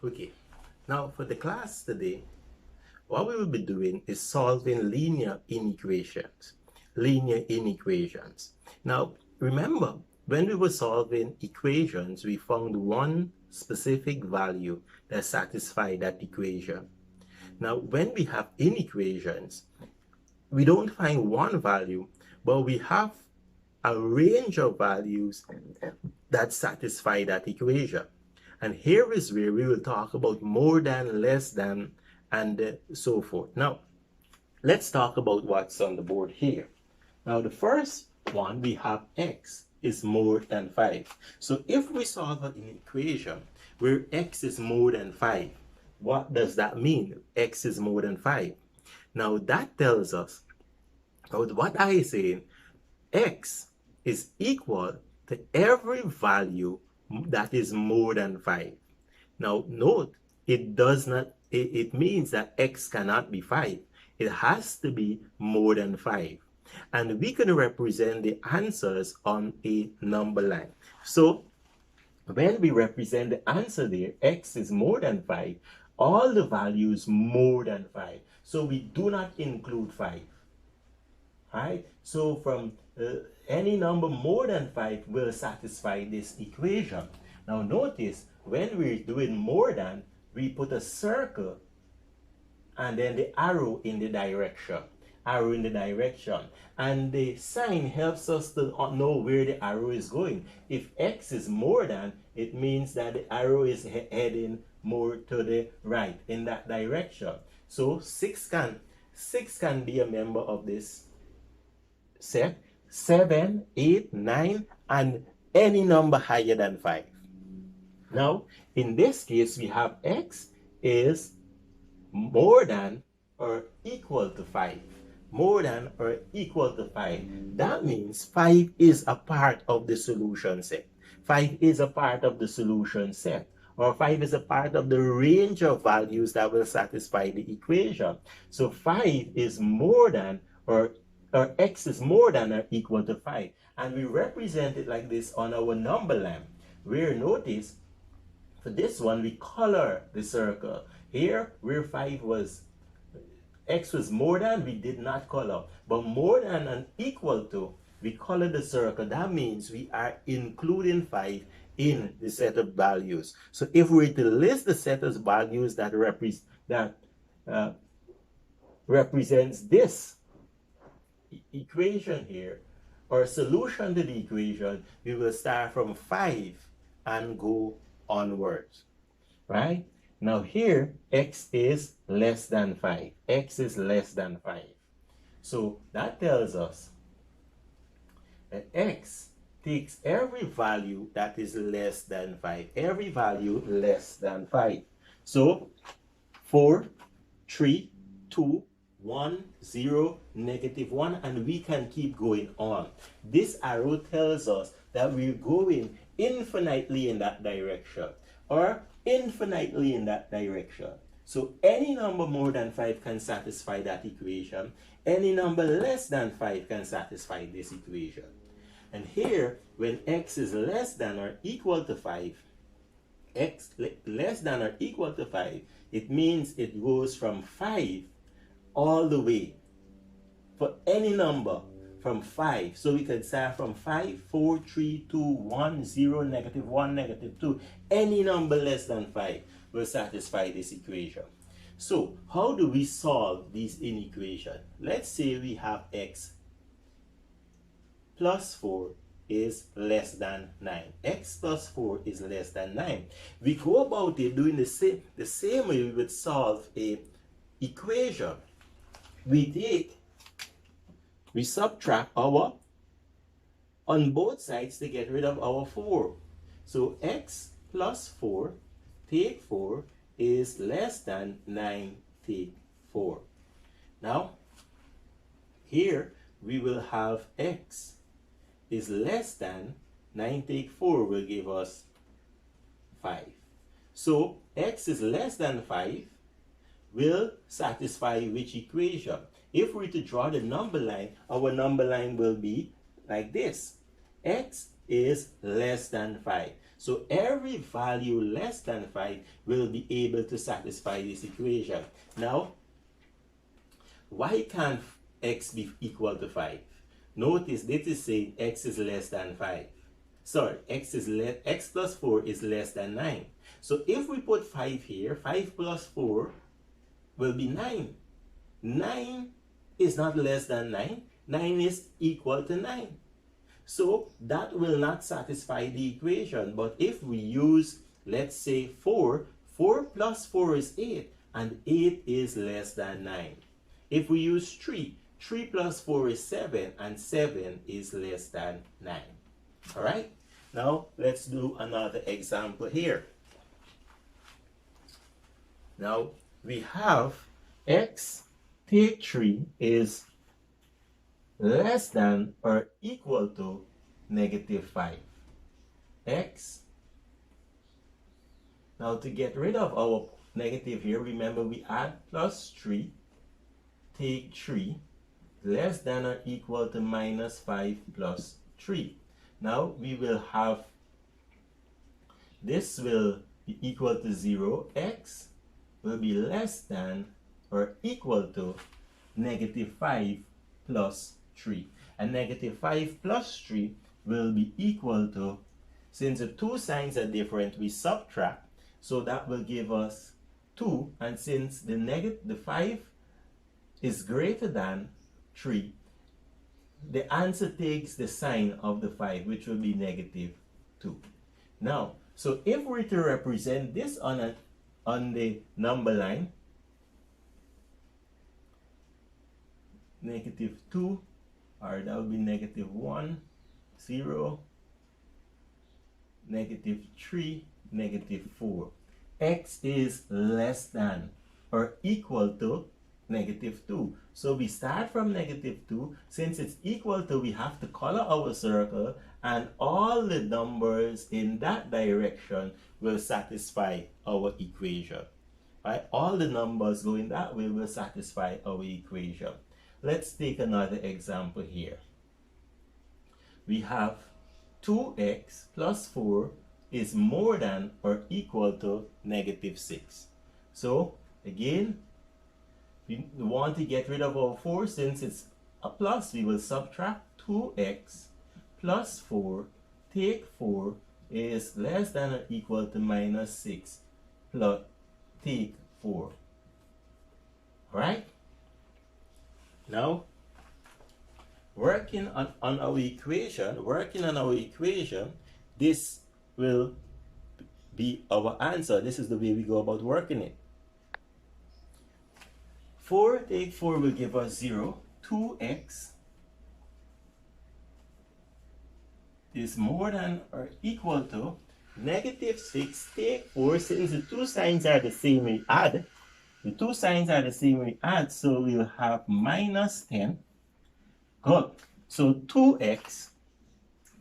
Okay, now for the class today, what we will be doing is solving linear inequations. Linear inequations. Now, remember, when we were solving equations, we found one specific value that satisfied that equation. Now, when we have inequations, we don't find one value, but we have a range of values that satisfy that equation. And here is where we will talk about more than, less than, and so forth. Now, let's talk about what's on the board here. Now, the first one, we have x is more than 5. So if we solve an equation where x is more than 5, what does that mean? X is more than 5. Now, that tells us, what I say, x is equal to every value that is more than 5. Now, note, it means that x cannot be 5. It has to be more than 5. And we can represent the answers on a number line. So, when we represent the answer there, x is more than 5, all the values more than 5. So, we do not include 5. Right? So, from any number more than 5 will satisfy this equation. Now, notice, when we're doing more than, we put a circle and then the arrow in the direction. Arrow in the direction. And the sign helps us to know where the arrow is going. If x is more than, it means that the arrow is heading more to the right in that direction. So 6 can be a member of this set. 7, 8, 9, and any number higher than 5. Now, in this case, we have x is more than or equal to 5. More than or equal to 5. That means 5 is a part of the solution set. 5 is a part of the solution set. Or 5 is a part of the range of values that will satisfy the equation. So 5 is more than or x is more than or equal to 5. And we represent it like this on our number line. Where notice, for this one, we color the circle. Here, where 5 was, x was more than, we did not color. But more than and equal to, we color the circle. That means we are including 5 in the set of values. So if we were to list the set of values that represents this equation here, or solution to the equation, we will start from 5 and go onwards, right? Now here, x is less than 5. X is less than 5. So that tells us that x takes every value that is less than 5. Every value less than 5. So 4, 3, 2, 1, 0, -1, and we can keep going on. This arrow tells us that we're going infinitely in that direction, or infinitely in that direction. So any number more than 5 can satisfy that equation. Any number less than 5 can satisfy this equation. And here, when x is less than or equal to 5, x less than or equal to 5, it means it goes from 5 all the way for any number from 5. So we can start from 5, 4, 3, 2, 1, 0, -1, -2. Any number less than 5 will satisfy this equation. So how do we solve these inequations? Let's say we have x plus 4 is less than 9. X plus 4 is less than 9. We go about it doing the same way we would solve a equation. We subtract our on both sides to get rid of our 4. So x plus 4 take 4 is less than 9 take 4. Now, here we will have x is less than 9 take 4 will give us 5. So x is less than 5 will satisfy which equation? If we were to draw the number line, our number line will be like this. X is less than 5. So every value less than 5 will be able to satisfy this equation. Now, why can't x be equal to 5? Notice this is saying x is less than 5. Sorry, x plus 4 is less than 9. So if we put 5 here, 5 plus 4 will be 9. 9 is not less than 9. 9 is equal to 9. So that will not satisfy the equation. But if we use, let's say 4, 4 plus 4 is 8, and 8 is less than 9. If we use 3, 3 plus 4 is 7, and 7 is less than 9. All right? Now, let's do another example here. Now, we have x take 3 is less than or equal to negative 5. X. Now, to get rid of our negative here, remember we add plus 3, take 3, less than or equal to minus 5 plus 3. Now, we will have, this will be equal to 0. X will be less than or equal to negative 5 plus 3. And negative 5 plus 3 will be equal to, since the two signs are different, we subtract. So that will give us 2. And since the 5 is greater than 3, the answer takes the sign of the 5, which will be negative 2. Now, so if we're to represent this on the number line, negative 2, or that would be negative 1, 0, negative 3, negative 4. X is less than or equal to negative 2. So we start from negative 2. Since it's equal to, we have to color our circle, and all the numbers in that direction will satisfy our equation. Right? All the numbers going that way will satisfy our equation. Let's take another example here. We have 2x plus 4 is more than or equal to negative 6. So again, we want to get rid of our 4. Since it's a plus, we will subtract 2x plus 4, take 4 is less than or equal to minus 6 plus take 4. Alright? Now, working on our equation, this will be our answer. This is the way we go about working it. 4 take 4 will give us 0. 2x is more than or equal to negative 6 take 4. Since the two signs are the same, we add. The two signs are the same, we add. So we'll have minus 10. Good. So 2x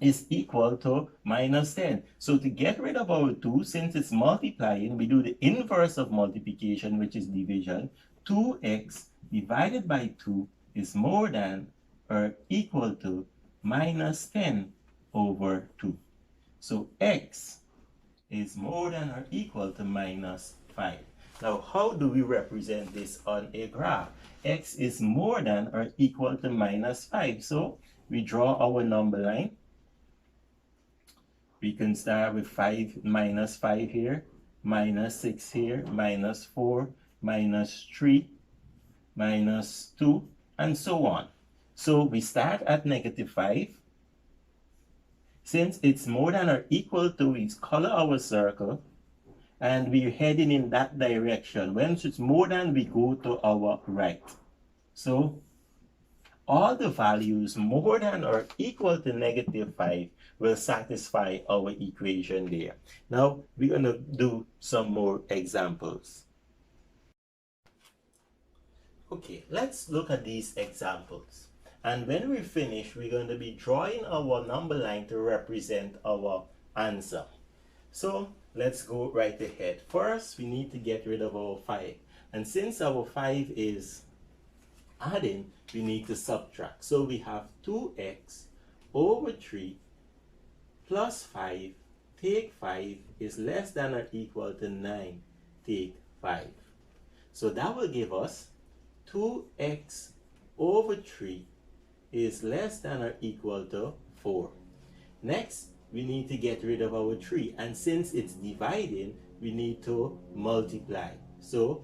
is equal to minus 10. So to get rid of our 2, since it's multiplying, we do the inverse of multiplication, which is division. 2x divided by 2 is more than or equal to minus 10 over 2. So x is more than or equal to minus 5. Now, how do we represent this on a graph? X is more than or equal to minus 5. So we draw our number line. We can start with 5 minus 5 here, minus 6 here, minus 4, minus 3, minus 2, and so on. So we start at negative 5. Since it's more than or equal to, we color our circle, and we're heading in that direction. When it's more than, we go to our right. So all the values more than or equal to negative 5 will satisfy our equation there. Now, we're going to do some more examples. Okay, let's look at these examples. And when we finish, we're going to be drawing our number line to represent our answer. So let's go right ahead. First, we need to get rid of our 5. And since our 5 is adding, we need to subtract. So we have 2x over 3 plus 5 take 5 is less than or equal to 9 take 5. So that will give us 2x over 3 is less than or equal to 4. Next, we need to get rid of our 3, and since it's dividing, we need to multiply. So,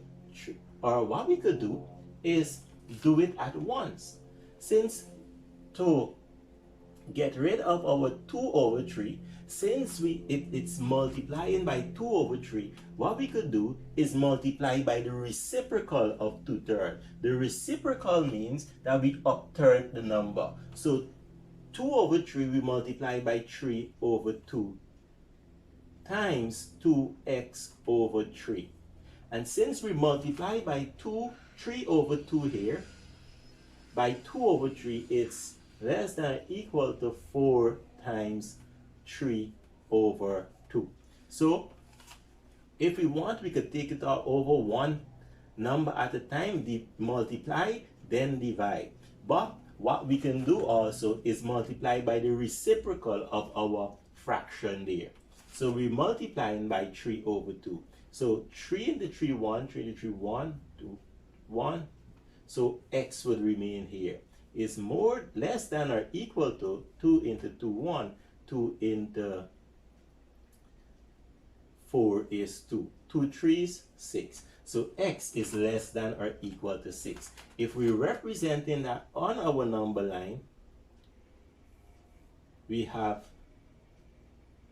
or what we could do is do it at once. Since to get rid of our 2 over 3, since it's multiplying by 2 over 3, what we could do is multiply by the reciprocal of 2/3. The reciprocal means that we upturn the number. So 2 over 3 we multiply by 3 over 2 times 2x over 3. And since we multiply by 3 over 2 here, by 2 over 3, it's less than or equal to 4 times 3 over 2. So if we want, we could take it all over one number at a time, multiply, then divide. But what we can do also is multiply by the reciprocal of our fraction there. So we're multiplying by 3 over 2. So 3 into 3, 1, 3 into 3, 1, 2, 1. So x would remain here. Is less than or equal to 2 into 2, 1. 2 into 4 is 2. 2 3s, 6. So x is less than or equal to 6. If we're representing that on our number line, we have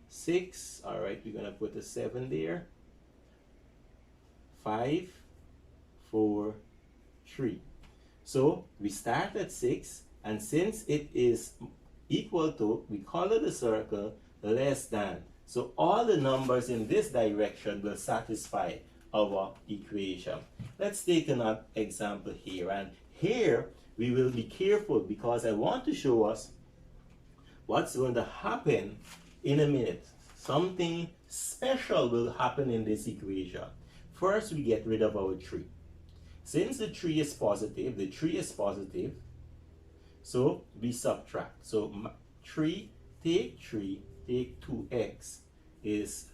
6. All right, we're going to put a 7 there. 5, 4, 3. So we start at 6, and since it is equal to, we call it a circle, less than. So all the numbers in this direction will satisfy our equation. Let's take another example here, and here we will be careful because I want to show us what's going to happen in a minute. Something special will happen in this equation. First, we get rid of our 3. Since the 3 is positive, so we subtract. So 3, take 2x is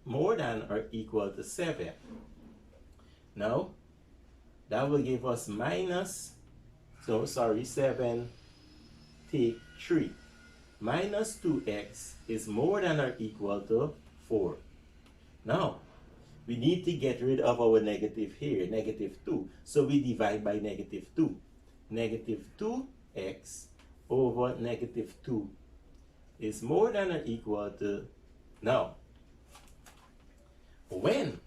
more than or equal to 7. Now, that will give us 7 take 3. Minus 2x is more than or equal to 4. Now, we need to get rid of our negative here, negative 2. So we divide by negative 2. Negative 2x over negative 2 is more than or equal to, now, when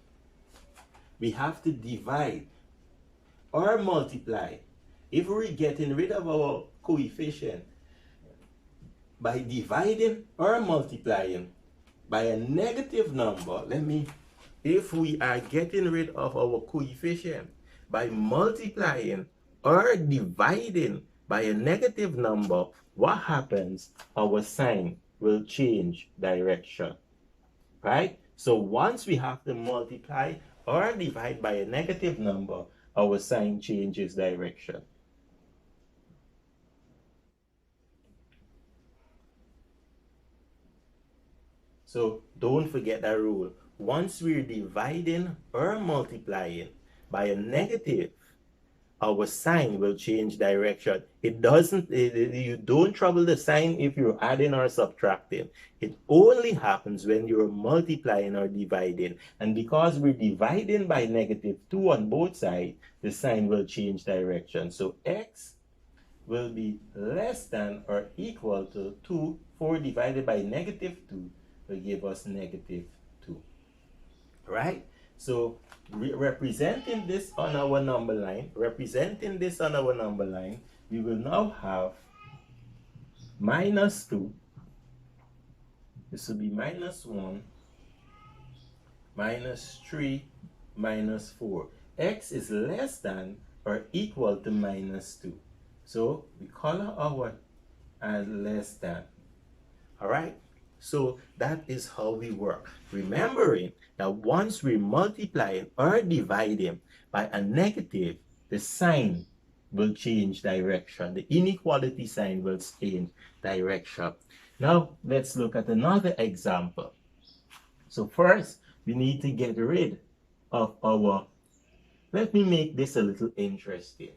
we have to divide or multiply, if we're getting rid of our coefficient by dividing or multiplying by a negative number, if we are getting rid of our coefficient by multiplying or dividing by a negative number, what happens? Our sign will change direction, right? So once we have to multiply or divide by a negative number, our sign changes direction. So don't forget that rule. Once we're dividing or multiplying by a negative, our sign will change direction. You don't trouble the sign if you're adding or subtracting. It only happens when you're multiplying or dividing. And because we're dividing by negative 2 on both sides, the sign will change direction. So x will be less than or equal to 2. 4 divided by negative 2 will give us negative 2. Right? So representing this on our number line, we will now have minus 2. This will be minus 1, minus 3, minus 4. X is less than or equal to minus 2. So we color our as less than. All right? So that is how we work. Remembering that once we multiply or divide by a negative, the sign will change direction. The inequality sign will change direction. Now, let's look at another example. So first, we need to get rid of our, let me make this a little interesting.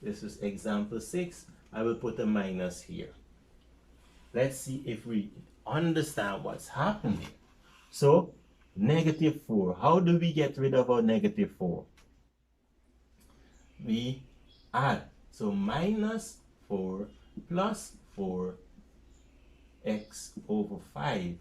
This is example 6. I will put a minus here. Let's see if we understand what's happening. So, negative 4. How do we get rid of our negative 4? We add. So, minus 4 plus 4 x over 5.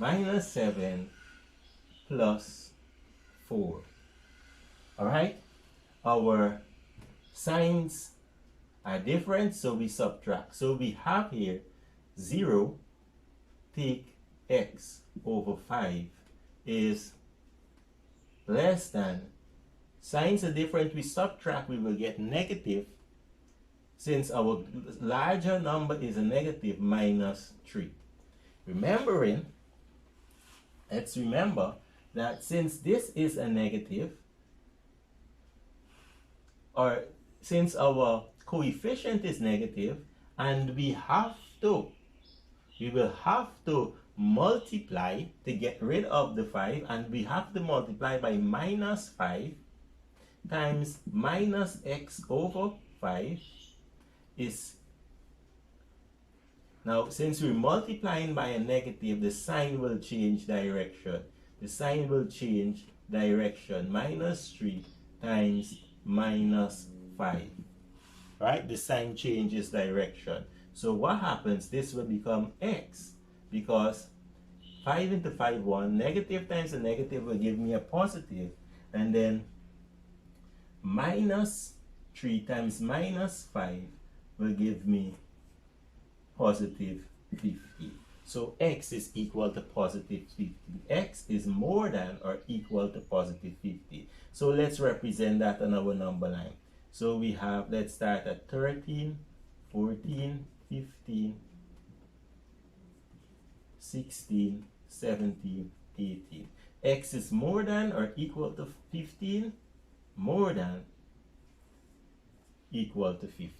Minus 7 plus 4. Alright? Our signs are different, so we subtract. So we have here 0 take x over 5 is less than. Signs are different, we subtract, we will get negative. Since our larger number is a negative, minus 3. Remembering, let's remember that since this is a negative, or since our coefficient is negative, and we will have to multiply to get rid of the 5, and we have to multiply by minus 5 times minus x over 5 is, now since we're multiplying by a negative, the sign will change direction. The sign will change direction. Minus 3 times minus 5. Right? The sign changes direction. So what happens? This will become x, because 5 into 5, 1. Negative times a negative will give me a positive. And then minus 3 times minus 5 will give me positive 50. So x is equal to positive 50. X is more than or equal to positive 50. So let's represent that on our number line. So we have, let's start at 13, 14, 15, 16, 17, 18. X is more than or equal to 15, more than, equal to 50.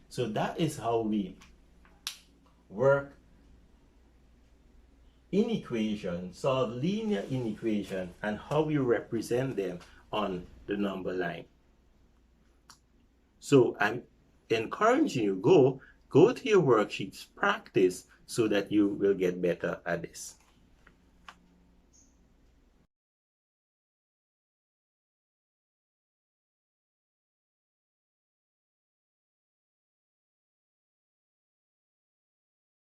So that is how we work inequations, solve linear inequations, and how we represent them on the number line. So I'm encouraging you, go to your worksheets, practice so that you will get better at this.